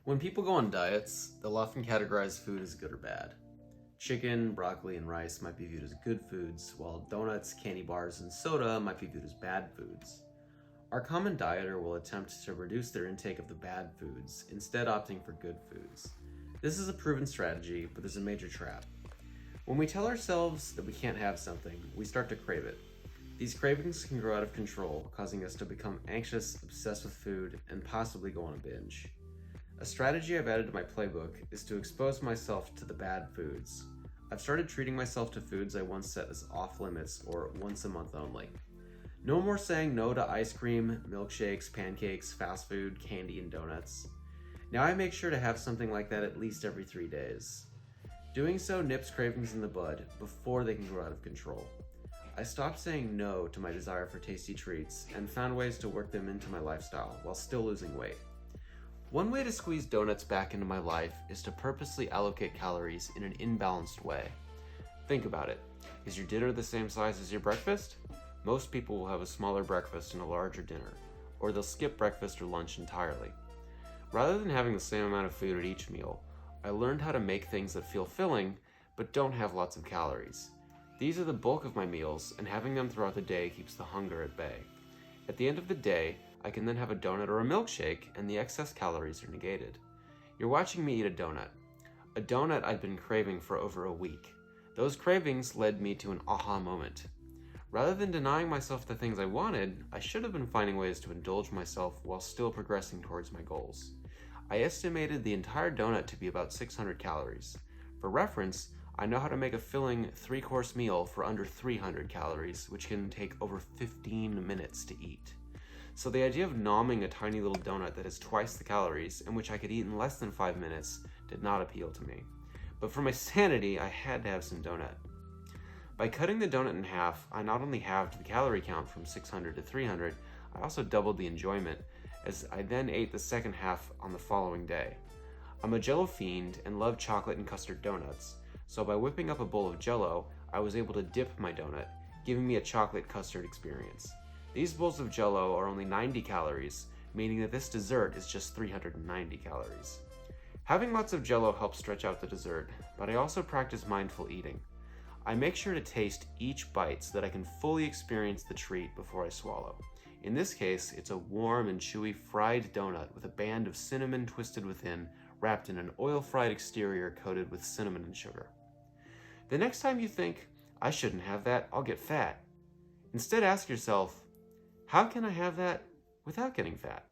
When people go on diets, they'll often categorize food as good or bad. Chicken, broccoli, and rice might be viewed as good foods, while donuts, candy bars, and soda might be viewed as bad foods. Our common dieter will attempt to reduce their intake of the bad foods, instead opting for good foods. This is a proven strategy, but there's a major trap. When we tell ourselves that we can't have something, we start to crave it. These cravings can grow out of control, causing us to become anxious, obsessed with food, and possibly go on a binge. A strategy I've added to my playbook is to expose myself to the bad foods. I've started treating myself to foods I once set as off limits or once a month only. No more saying no to ice cream, milkshakes, pancakes, fast food, candy, and donuts. Now I make sure to have something like that at least every 3 days. Doing so nips cravings in the bud before they can grow out of control. I stopped saying no to my desire for tasty treats and found ways to work them into my lifestyle while still losing weight. One way to squeeze donuts back into my life is to purposely allocate calories in an imbalanced way. Think about it. Is your dinner the same size as your breakfast? Most people will have a smaller breakfast and a larger dinner, or they'll skip breakfast or lunch entirely. Rather than having the same amount of food at each meal, I learned how to make things that feel filling but don't have lots of calories. These are the bulk of my meals, and having them throughout the day keeps the hunger at bay. At the end of the day, I can then have a donut or a milkshake, and the excess calories are negated. You're watching me eat a donut. A donut I'd been craving for over a week. Those cravings led me to an aha moment. Rather than denying myself the things I wanted, I should have been finding ways to indulge myself while still progressing towards my goals. I estimated the entire donut to be about 600 calories. For reference, I know how to make a filling 3-course meal for under 300 calories, which can take over 15 minutes to eat. So the idea of nomming a tiny little donut that has twice the calories and which I could eat in less than 5 minutes did not appeal to me. But for my sanity, I had to have some donut. By cutting the donut in half, I not only halved the calorie count from 600 to 300, I also doubled the enjoyment, as I then ate the second half on the following day. I'm a Jell-O fiend and love chocolate and custard donuts, so by whipping up a bowl of Jell-O, I was able to dip my donut, giving me a chocolate custard experience. These bowls of Jell-O are only 90 calories, meaning that this dessert is just 390 calories. Having lots of Jell-O helps stretch out the dessert, but I also practice mindful eating. I make sure to taste each bite so that I can fully experience the treat before I swallow. In this case, it's a warm and chewy fried donut with a band of cinnamon twisted within, wrapped in an oil-fried exterior coated with cinnamon and sugar. The next time you think, I shouldn't have that, I'll get fat, instead ask yourself, how can I have that without getting fat?